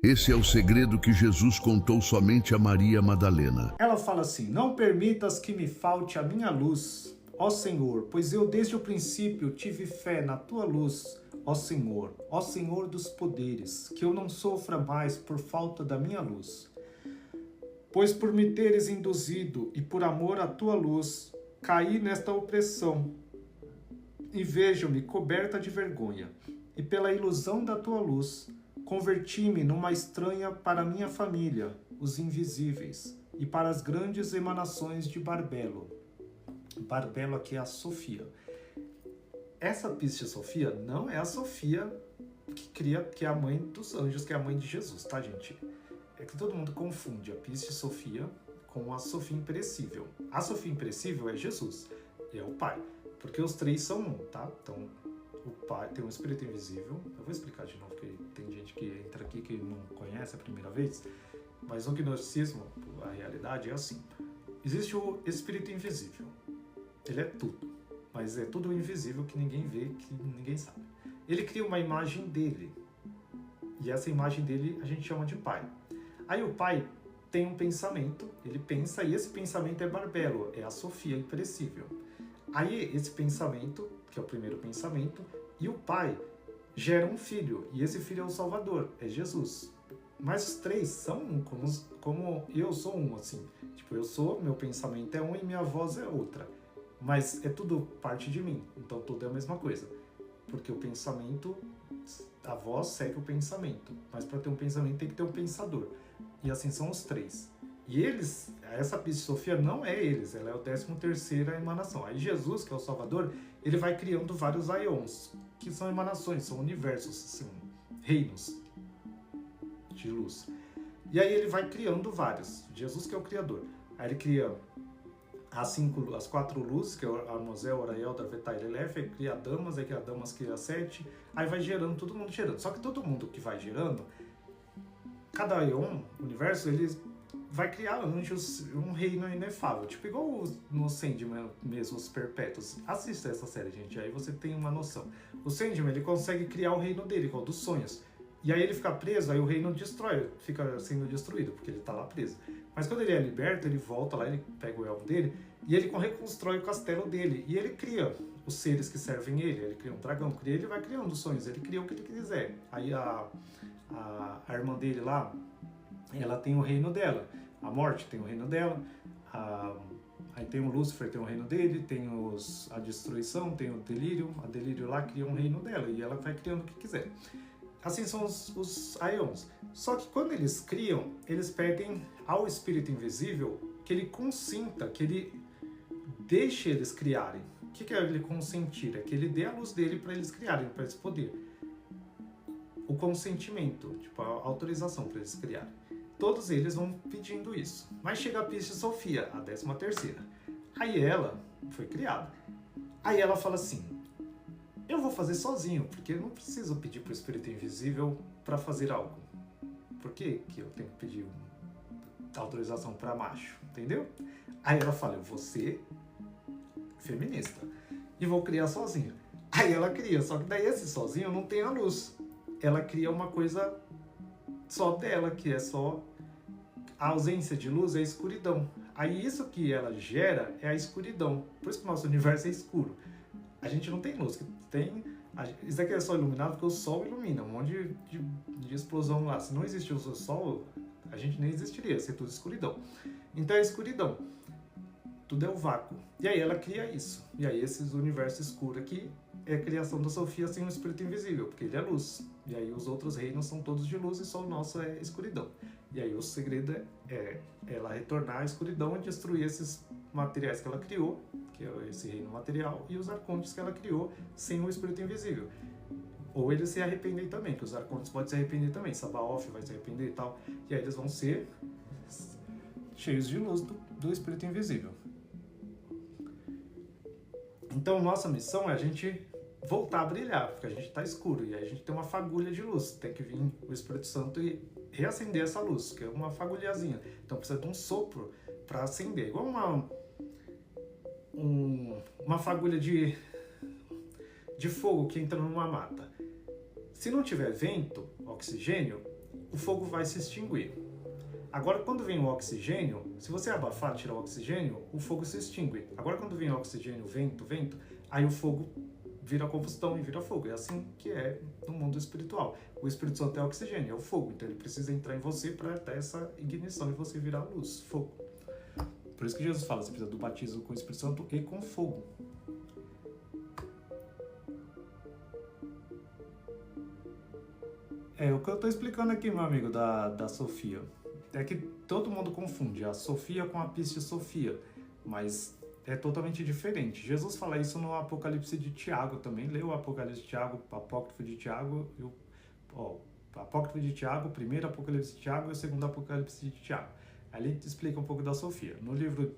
Esse é o segredo que Jesus contou somente a Maria Madalena. Ela fala assim: não permitas que me falte a minha luz, ó Senhor, pois eu desde o princípio tive fé na tua luz, ó Senhor dos poderes, que eu não sofra mais por falta da minha luz. Pois por me teres induzido e por amor à tua luz, caí nesta opressão e vejo-me coberta de vergonha. E pela ilusão da tua luz, converti-me numa estranha para minha família, os invisíveis, e para as grandes emanações de Barbelo. Barbelo aqui é a Sofia. Essa Pistia Sofia não é a Sofia que é a mãe dos anjos, que é a mãe de Jesus, tá, gente? É que todo mundo confunde a Pistia Sofia com a Sofia Imperecível. A Sofia Imperecível é Jesus, é o Pai, porque os três são um, tá? Então, o Pai tem um Espírito Invisível. Eu vou explicar de novo, porque tem gente que entra aqui que não conhece a primeira vez, mas no gnosticismo, a realidade é assim. Existe o Espírito Invisível. Ele é tudo, mas é tudo invisível que ninguém vê, que ninguém sabe. Ele cria uma imagem dele, e essa imagem dele a gente chama de Pai. Aí o Pai tem um pensamento, ele pensa, e esse pensamento é Barbelo, é a Sofia Imperecível. Aí esse pensamento, que é o primeiro pensamento, e o Pai gera um filho, e esse filho é o Salvador, é Jesus. Mas os três são um, como eu sou um, assim. Tipo, meu pensamento é um e minha voz é outra. Mas é tudo parte de mim, então tudo é a mesma coisa. Porque o pensamento, a voz segue o pensamento, mas para ter um pensamento tem que ter um pensador. E assim são os três. E eles, essa Pistia Sofia não é eles, ela é o 13ª emanação. Aí Jesus, que é o Salvador, ele vai criando vários aions, que são emanações, são universos, são reinos de luz. E aí ele vai criando vários. Jesus que é o Criador. Aí ele cria as 4 luzes, que é o Armozel, Oraiel, Darvetai e Lelef, aí cria Damas, aí cria Damas, cria 7, aí vai gerando, todo mundo gerando. Só que todo mundo que vai gerando, cada aion, universo, ele vai criar anjos, um reino inefável. Tipo, igual no Sandman mesmo, os Perpétuos. Assista essa série, gente, aí você tem uma noção. O Sandman, ele consegue criar o reino dele, que é o dos sonhos. E aí ele fica preso, aí o reino fica sendo destruído, porque ele tá lá preso. Mas quando ele é liberto, ele volta lá, ele pega o elmo dele, e ele reconstrói o castelo dele. E ele cria os seres que servem ele cria um dragão, ele vai criando os sonhos, ele cria o que ele quiser. Aí a irmã dele lá, ela tem o reino dela. A morte tem o reino dela. Aí tem o Lúcifer, tem o reino dele. Tem a destruição, tem o delírio. A delírio lá cria um reino dela. E ela vai criando o que quiser. Assim são os aions. Só que quando eles criam, eles pedem ao Espírito Invisível que ele consinta, que ele deixe eles criarem. O que é ele consentir? É que ele dê a luz dele para eles criarem, para eles poderem. O consentimento, tipo a autorização para eles criarem. Todos eles vão pedindo isso. Mas chega a Pistia Sofia, a 13ª. Aí ela foi criada. Aí ela fala assim: eu vou fazer sozinho, porque eu não preciso pedir para o Espírito Invisível para fazer algo. Por que eu tenho que pedir autorização para macho? Entendeu? Aí ela fala: eu vou ser feminista e vou criar sozinho. Aí ela cria, só que daí esse sozinho não tem a luz. Ela cria uma coisa só dela, que é só a ausência de luz, é a escuridão. Aí isso que ela gera é a escuridão. Por isso que o nosso universo é escuro. A gente não tem luz, isso aqui é só iluminado porque o sol ilumina, um monte de explosão lá. Se não existisse o sol, a gente nem existiria, ia ser tudo escuridão. Então é escuridão, tudo é o vácuo. E aí ela cria isso. E aí esses universos escuros aqui é a criação da Sofia sem o Espírito Invisível, porque ele é luz. E aí os outros reinos são todos de luz e só o nosso é escuridão. E aí o segredo é ela retornar à escuridão e destruir esses materiais que ela criou, que é esse reino material, e os arcontes que ela criou sem o Espírito Invisível. Ou eles se arrependem também, que os arcontes podem se arrepender também, Sabaoth vai se arrepender e tal, e aí eles vão ser cheios de luz do Espírito Invisível. Então nossa missão é a gente voltar a brilhar, porque a gente está escuro, e aí a gente tem uma fagulha de luz, tem que vir o Espírito Santo e reacender essa luz, que é uma fagulhazinha. Então precisa de um sopro para acender, igual uma fagulha de fogo que entra numa mata. Se não tiver vento, oxigênio, o fogo vai se extinguir. Agora, quando vem o oxigênio, se você abafar, tirar o oxigênio, o fogo se extingue. Agora, quando vem o oxigênio, vento, aí o fogo vira combustão e vira fogo. É assim que é no mundo espiritual. O Espírito Santo é oxigênio, é o fogo. Então ele precisa entrar em você para dar essa ignição e você virar luz, fogo. Por isso que Jesus fala, você precisa do batismo com o Espírito Santo e com fogo. O que eu estou explicando aqui, meu amigo, da Sofia, é que todo mundo confunde a Sofia com a Pistis Sofia, mas é totalmente diferente. Jesus fala isso no Apocalipse de Tiago também. Leu o Apocalipse de Tiago, o Apócrifo de Tiago, o Apócrifo de Tiago, o primeiro Apocalipse de Tiago e o segundo Apocalipse de Tiago. Aí ele explica um pouco da Sofia. No livro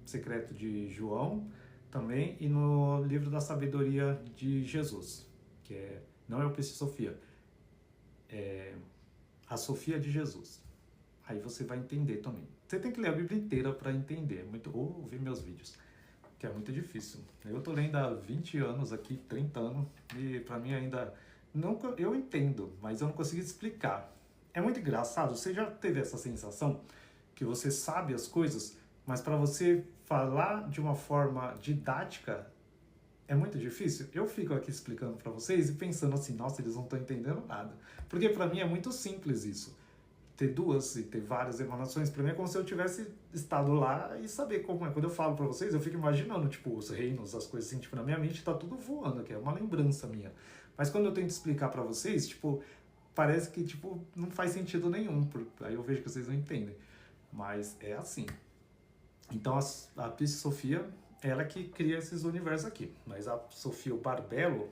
secreto de João também e no livro da sabedoria de Jesus, que não é o Pistis Sofia, é a Sofia de Jesus. Aí você vai entender também. Você tem que ler a Bíblia inteira para entender, ou ouvir meus vídeos, que é muito difícil. Eu tô lendo há 20 anos aqui, 30 anos, e para mim ainda eu entendo, mas eu não consigo explicar. É muito engraçado, você já teve essa sensação que você sabe as coisas, mas para você falar de uma forma didática é muito difícil? Eu fico aqui explicando para vocês e pensando assim, nossa, eles não estão entendendo nada. Porque para mim é muito simples isso. Ter duas e ter várias emanações, para mim é como se eu tivesse estado lá e saber como é. Quando eu falo para vocês, eu fico imaginando, tipo, os reinos, as coisas assim, tipo, na minha mente tá tudo voando, que é uma lembrança minha. Mas quando eu tento explicar para vocês, tipo, parece que, tipo, não faz sentido nenhum, aí eu vejo que vocês não entendem. Mas é assim. Então a Pistis Sofia, ela que cria esses universos aqui. Mas a Sofia, o Barbelo,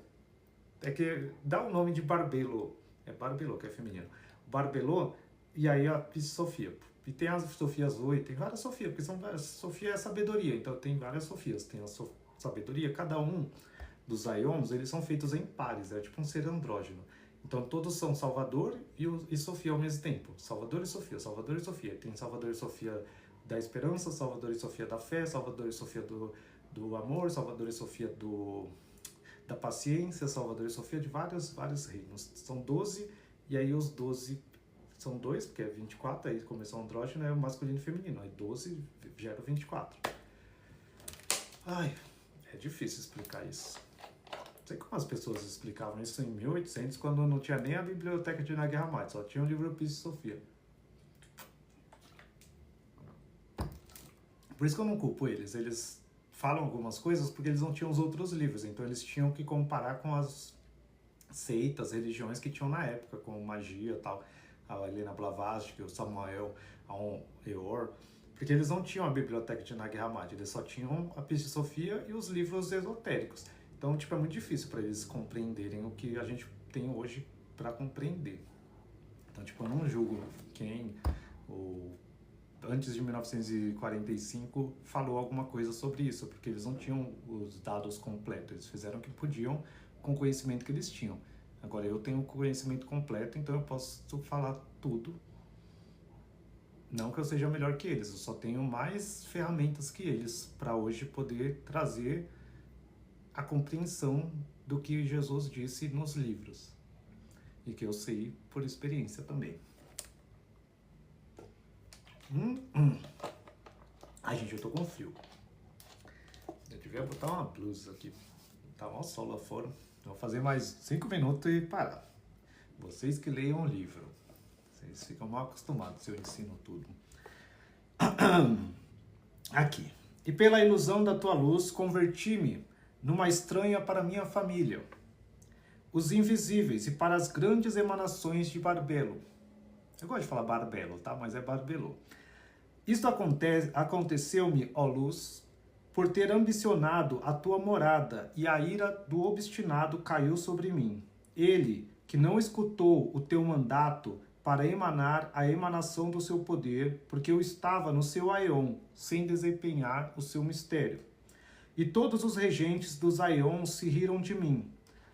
é que dá o nome de Barbelo. É Barbelo, que é feminino. Barbelo, e aí a Pistis Sofia. E tem as Sofias 8, tem várias Sofias, porque são várias. Sofia é sabedoria, então tem várias Sofias. Tem a sabedoria, cada um dos Aions, eles são feitos em pares, é tipo um ser andrógeno. Então todos são Salvador e Sofia ao mesmo tempo. Salvador e Sofia, Salvador e Sofia. Tem Salvador e Sofia da esperança, Salvador e Sofia da fé, Salvador e Sofia do amor, Salvador e Sofia da paciência, Salvador e Sofia de vários reinos. São 12, e aí os 12 são 2, porque é 24, aí começou o andrógeno, é o masculino e feminino. Aí 12 gera 24. Ai, é difícil explicar isso. Não sei como as pessoas explicavam isso em 1800, quando não tinha nem a biblioteca de Nag Hammadi, só tinha o livro Pistis Sofia. Por isso que eu não culpo eles. Eles falam algumas coisas porque eles não tinham os outros livros, então eles tinham que comparar com as seitas, religiões que tinham na época, como magia e tal, a Helena Blavatsky, o Samuel Aon Weor, porque eles não tinham a biblioteca de Nag Hammadi, eles só tinham a Pistis Sofia e os livros esotéricos. Então, tipo, é muito difícil para eles compreenderem o que a gente tem hoje para compreender. Então, tipo, eu não julgo quem antes de 1945 falou alguma coisa sobre isso, porque eles não tinham os dados completos, eles fizeram o que podiam com o conhecimento que eles tinham. Agora eu tenho o conhecimento completo, então eu posso falar tudo. Não que eu seja melhor que eles, eu só tenho mais ferramentas que eles para hoje poder trazer a compreensão do que Jesus disse nos livros e que eu sei por experiência também. Ai, gente, eu tô com frio. Eu devia botar uma blusa aqui. Tá mó sol lá fora. Vou fazer mais 5 minutos e parar. Vocês que leiam o livro. Vocês ficam mal acostumados se eu ensino tudo. Aqui. E pela ilusão da tua luz, converti-me numa estranha para minha família, os invisíveis e para as grandes emanações de Barbelo. Eu gosto de falar Barbelo, tá? Mas é Barbelo. Isto aconteceu-me, ó luz, por ter ambicionado a tua morada, e a ira do obstinado caiu sobre mim. Ele, que não escutou o teu mandato para emanar a emanação do seu poder, porque eu estava no seu Aion, sem desempenhar o seu mistério. E todos os regentes dos Aions se riram de mim.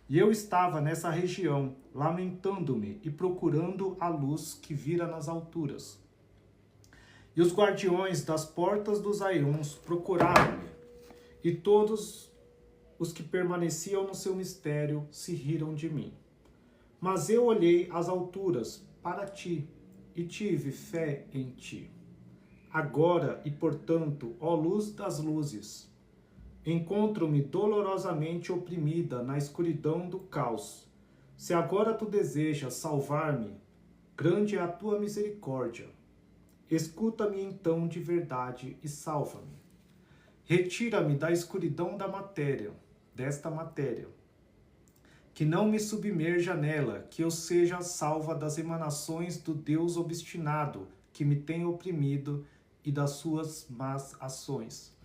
E eu estava nessa região, lamentando-me e procurando a luz que vira nas alturas. E os guardiões das portas dos Aions procuraram-me, e todos os que permaneciam no seu mistério se riram de mim. Mas eu olhei às alturas, para ti, e tive fé em ti. Agora e portanto, ó luz das luzes, encontro-me dolorosamente oprimida na escuridão do caos. Se agora tu desejas salvar-me, grande é a tua misericórdia. Escuta-me então de verdade e salva-me. Retira-me da escuridão da matéria, desta matéria. Que não me submerja nela, que eu seja salva das emanações do Deus obstinado que me tem oprimido e das suas más ações.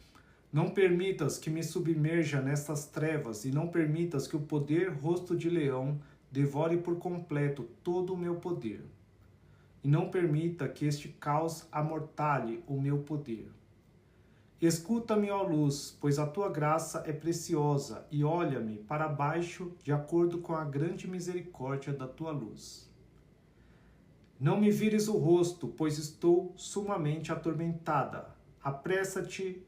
Não permitas que me submerja nestas trevas e não permitas que o poder rosto de leão devore por completo todo o meu poder. E não permita que este caos amortalhe o meu poder. Escuta-me, ó luz, pois a tua graça é preciosa, e olha-me para baixo de acordo com a grande misericórdia da tua luz. Não me vires o rosto, pois estou sumamente atormentada. Apressa-te,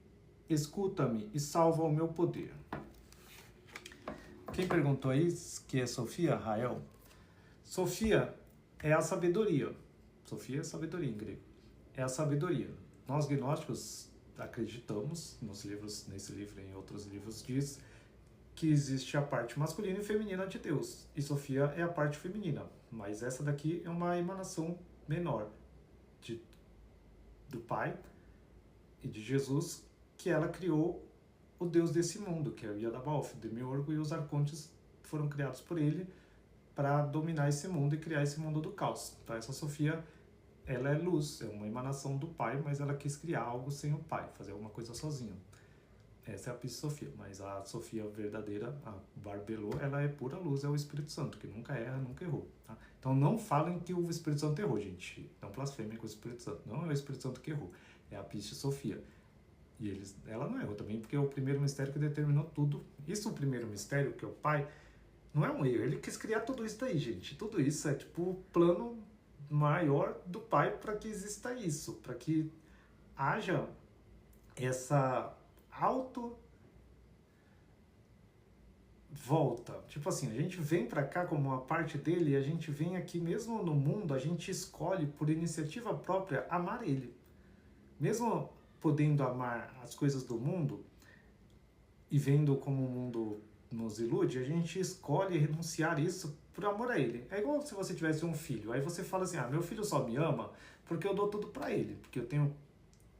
escuta-me e salva o meu poder. Quem perguntou aí que é Sofia? Rael. Sofia é a sabedoria. Sofia é sabedoria em grego. É a sabedoria. Nós gnósticos acreditamos, nesse livro e em outros livros, diz que existe a parte masculina e feminina de Deus. E Sofia é a parte feminina. Mas essa daqui é uma emanação menor do Pai e de Jesus, que ela criou o Deus desse mundo, que é o Yadabaoth, o Demiurgo, e os arcontes foram criados por ele para dominar esse mundo e criar esse mundo do caos. Então essa Sofia, ela é luz, é uma emanação do Pai, mas ela quis criar algo sem o Pai, fazer alguma coisa sozinha. Essa é a Psi-Sofia, mas a Sofia verdadeira, a Barbelô, ela é pura luz, é o Espírito Santo, que nunca erra, nunca errou. Tá? Então não falem que o Espírito Santo errou, gente. Não blasfemem com o Espírito Santo. Não é o Espírito Santo que errou, é a Psi-Sofia. E ela não errou também, porque é o primeiro mistério que determinou tudo. Isso, o primeiro mistério, que é o Pai, não é um erro. Ele quis criar tudo isso daí, gente. Tudo isso é tipo o plano maior do Pai para que exista isso, para que haja essa volta. Tipo assim, a gente vem para cá como uma parte dele e a gente vem aqui mesmo no mundo, a gente escolhe por iniciativa própria amar ele. Mesmo podendo amar as coisas do mundo e vendo como o mundo nos ilude, a gente escolhe renunciar isso por amor a ele. É igual se você tivesse um filho, aí você fala assim, meu filho só me ama porque eu dou tudo para ele, porque eu tenho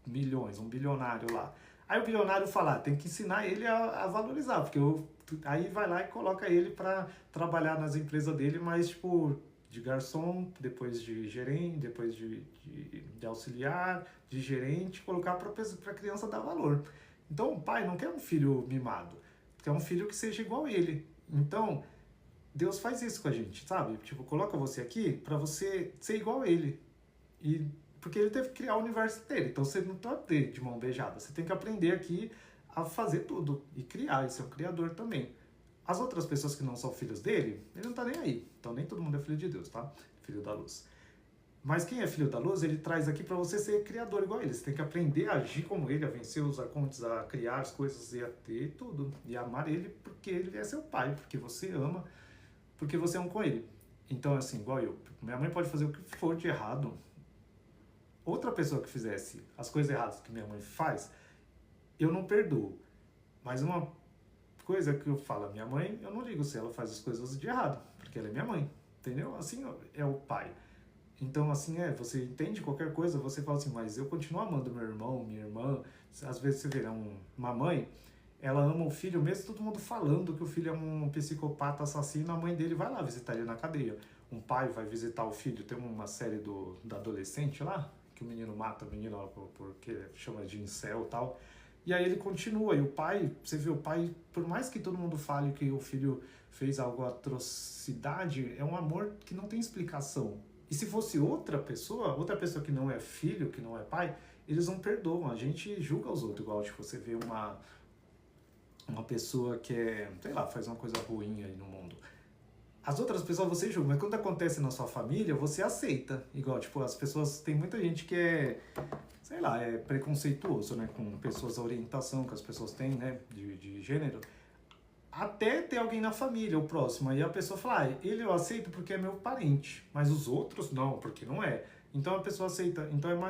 milhões, um bilionário lá. Aí o bilionário fala, tem que ensinar ele a valorizar, porque aí vai lá e coloca ele para trabalhar nas empresas dele, mas tipo, de garçom, depois de gerente, depois de auxiliar, de gerente, colocar para a criança dar valor. Então o pai não quer um filho mimado, quer um filho que seja igual a ele. Então Deus faz isso com a gente, sabe? Tipo, coloca você aqui para você ser igual a ele. E porque ele teve que criar o universo dele. Então você não pode ter de mão beijada. Você tem que aprender aqui a fazer tudo e criar, e ser um criador também. As outras pessoas que não são filhos dele, ele não tá nem aí. Então nem todo mundo é filho de Deus, tá? Filho da luz. Mas quem é filho da luz, ele traz aqui para você ser criador igual a ele. Você tem que aprender a agir como ele, a vencer os arcontes, a criar as coisas e a ter tudo. E amar ele porque ele é seu pai, porque você ama, porque você é um com ele. Então, assim, igual eu. Minha mãe pode fazer o que for de errado. Outra pessoa que fizesse as coisas erradas que minha mãe faz, eu não perdoo. Mas uma coisa que eu falo, minha mãe, eu não ligo se ela faz as coisas de errado, porque ela é minha mãe, entendeu? Assim é o pai. Então, assim, você entende qualquer coisa, você fala assim, mas eu continuo amando meu irmão, minha irmã. Às vezes você vê, uma mãe, ela ama o filho, mesmo todo mundo falando que o filho é um psicopata assassino, a mãe dele vai lá visitar ele na cadeia. Um pai vai visitar o filho, tem uma série da adolescente lá, que o menino mata a menina porque chama de incel e tal. E aí ele continua, e o pai, você vê o pai, por mais que todo mundo fale que o filho fez algo atrocidade, é um amor que não tem explicação. E se fosse outra pessoa que não é filho, que não é pai, eles não perdoam. A gente julga os outros, igual tipo, você vê uma pessoa que sei lá, faz uma coisa ruim aí no mundo. As outras pessoas você julga, mas quando acontece na sua família, você aceita. Igual, tipo, as pessoas, tem muita gente que sei lá, é preconceituoso, né, com pessoas da orientação que as pessoas têm, né, de gênero. até ter alguém na família, o próximo. Aí a pessoa fala, ele eu aceito porque é meu parente, mas os outros não, porque não é. Então a pessoa aceita. Então é mais